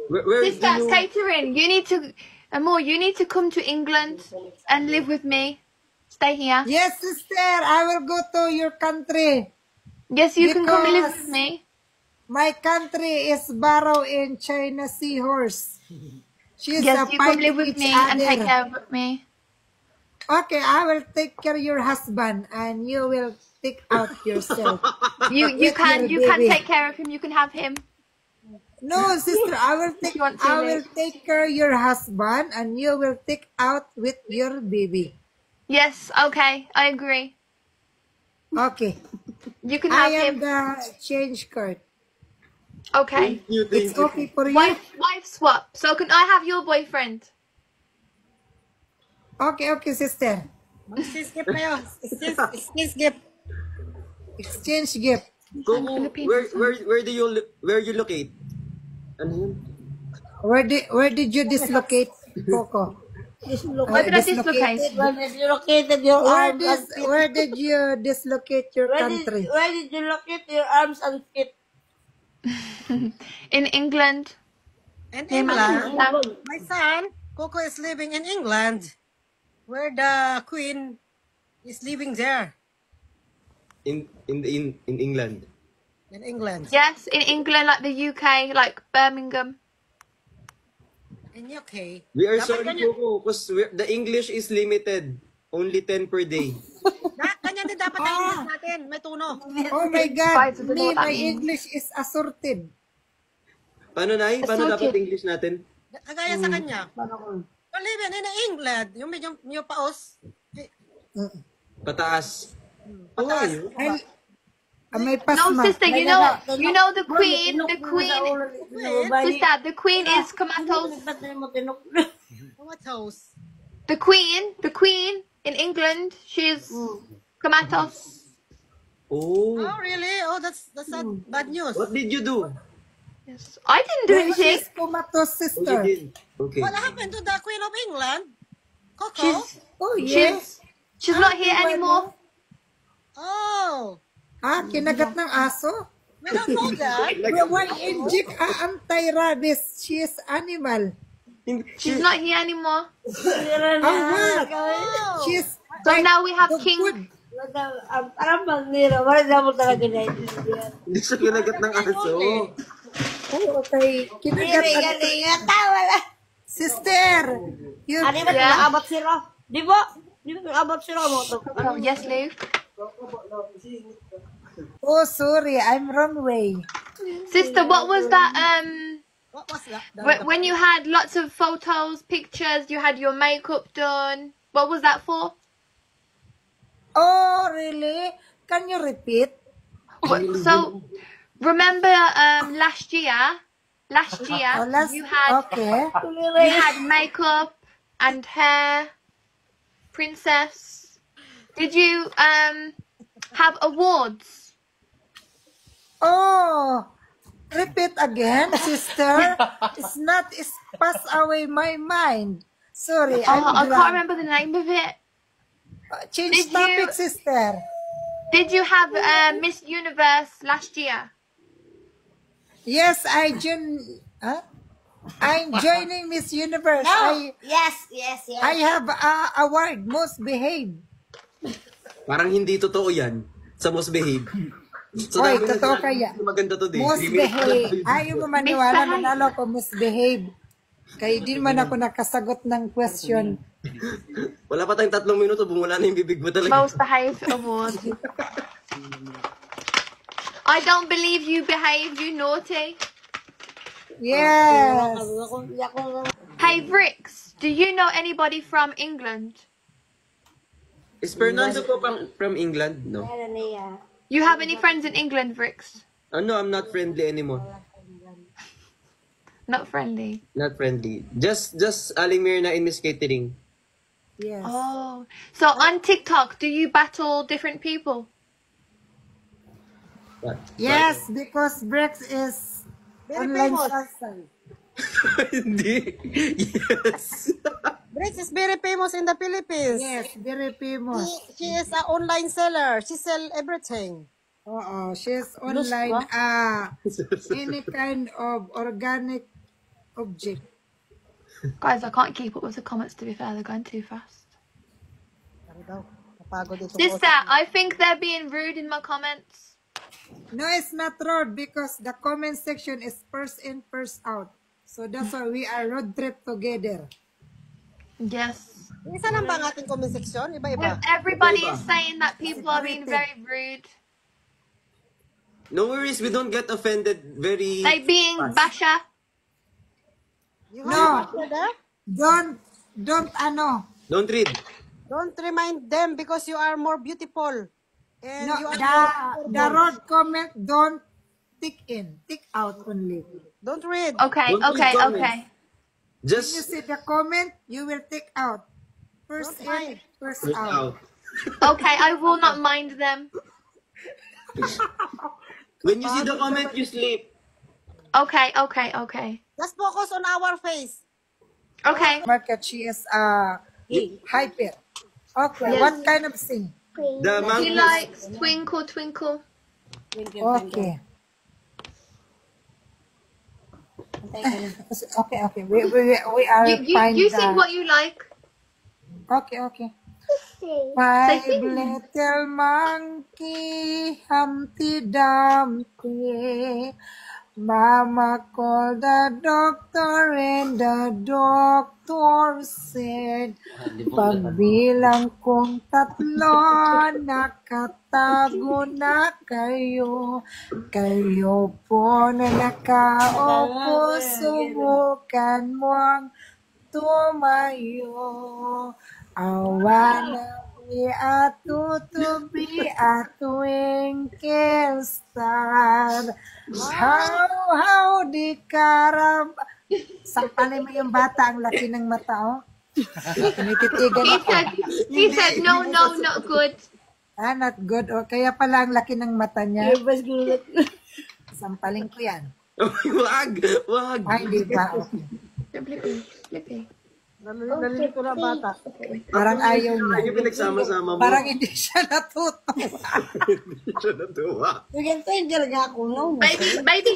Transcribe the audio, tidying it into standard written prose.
Where do Sister, you... Catherine, you need to, Amor, you need to come to England and live with me. Stay here. Yes, sister, I will go to your country. Yes, you can come live Because with me. my country is borrow in China seahorse. She's Yes, you come live fighting with each me and take other. care of me. Okay, I will take care of your husband and you will take out yourself. You With can your baby. take care of him. You can have him. No, sister, I will If you want to, Luke. take care of your husband and you will take out with your baby. Yes, okay, I agree. Okay. You can I have am him. the change card. Okay. Thank It's you. okay for you? Wife swap. So can I have your boyfriend? Okay, sister. Exchange gift na yun. Exchange gift. Exchange gift. Coco, where you locate? Ano yun? Where did you dislocate, Coco? Where did I dislocate? When did you locate your arms and feet? Where did you dislocate your country? Where did you locate your arms and feet? In England. In Hey, England. Mama. My son, Coco, is living in England, where the Queen is living there. In England. In England. Yes, in England, like the UK, like Birmingham. In UK. We are Dapat sorry, ganyan. Coco, because the English is limited. Only 10 per day. Ganyan din dapat ang English natin. May tuno. Oh my God, Guys, I don't know what that my means. English is assorted. Paano, Nay? Paano dapat English natin? Kagaya sa kanya. You're living in England. Yung medyo paos. Pataas. Oh, ayun. May No, pasma. sister, you know the Queen, sister, the Queen is Comatose. Tomatoes. The Queen in England, she's Comatose. Oh. Oh, really? Oh, that's not bad news. What did you do? Yes, I didn't do anything. She's comatose, Oh, sister. you did. Okay. What happened to the Queen of England? Coco? Oh, yes. She's not here anymore. Oh, Kinagat ng aso? we don't know that. Why inject anti-rabies? She is animal. She's not here anymore. What? Oh. She's So now we have the King. good. Parang magniro. Wala na mo talaga na Hindi siya kinagat ng aso. Oh, okay. Kinagat ang... Tawa lang. Sister! You... Ano ba Yeah. nag-abot sila? Di ba? Di ba nag-abot sila mo to? Yes, Luke. Oh, sorry. I'm wrong way. Sister, what was that? What was that? When you had lots of photos, pictures, you had your makeup done. What was that for? Oh, really? Can you repeat? So, remember last year Oh, you had Okay. makeup and hair, princess. Did you have awards? Oh, repeat again, sister. It's passed away my mind. Sorry, Oh, I I'm can't remember the name of it. Change Did topic, you- sister. Did you have Miss Universe last year? Yes, I'm joining Miss Universe. Yes. I have a award, most behave. Parang hindi totoo yan. Sa most behave. So, Hoy, dami totoo na- kaya. Maganda to din. Most behave. Ayaw mo maniwala, nanalo ko, most behave. Kaya di man ako nakasagot ng question. Wala pa tayong 3 minuto, bumula na yung bibig mo talaga. Most Behaved Award. I don't believe you behaved, you naughty. Yes. Hey, Vrix, do you know anybody from England? Is Fernando po from England? No. You have any friends in England, Vrix? No, I'm not friendly anymore. Not friendly. Not friendly. Just Aling Mirna in Miss Catering. Yes. Oh, so on TikTok, do you battle different people? What? Yes, because Brex is Very online famous. person. Hindi. Yes. Grace is very famous in the Philippines. Yes, very famous. She is an online seller. She sell everything. She's online. Any kind of organic object. Guys, I can't keep up with the comments, to be fair. They're going too fast. Ano daw? Napagod ito. Sister, I think they're being rude in my comments. No, it's not road because the comment section is first in, first out. So that's why we are road trip together. Yes. Isa lang ba ang ating comment section? Iba-iba. Everybody is saying that people are being very rude. No worries, we don't get offended very Like being fast. basher. You No. have to there? Don't ano. Don't read. Don't remind them because you are more beautiful. And No, you are the road comment don't tick in, tick out only. Don't read. Okay, Don't okay, read comments. okay. When you Just see the comment, you will tick out. First Don't mind. in, first first out. out. Okay, I will not mind them. When you see the comment, you sleep. Okay, okay, okay. Just focus on our face. Okay. Market, she is hyper. Okay, Yes. what kind of thing? The He mangoes. likes twinkle, twinkle. Okay. Okay. We are fine. You sing what you like. Okay. Five little monkey, Humpty Dumpty. Mama called the doctor and the doctor said, pagbilang kong tatlo, nakatago na kayo. Kayo po na nakaupo, subukan mo ang tumayo. Awana be a tutubi a twinkle star. How di karab. Sampalin mo yung bata, ang laki ng mata, oh. Tinititigan ako. He said, no, not good. Not good. Oh, kaya pala ang laki ng mata niya. Sampalin ko yan. Wag! Wag! Ay, hindi ba? Okay. Flippy. Nalilito na bata. Parang ayaw niya. Hindi pinagsama-sama mo. Parang hindi siya natuto. Hindi siya natuwa. Baby,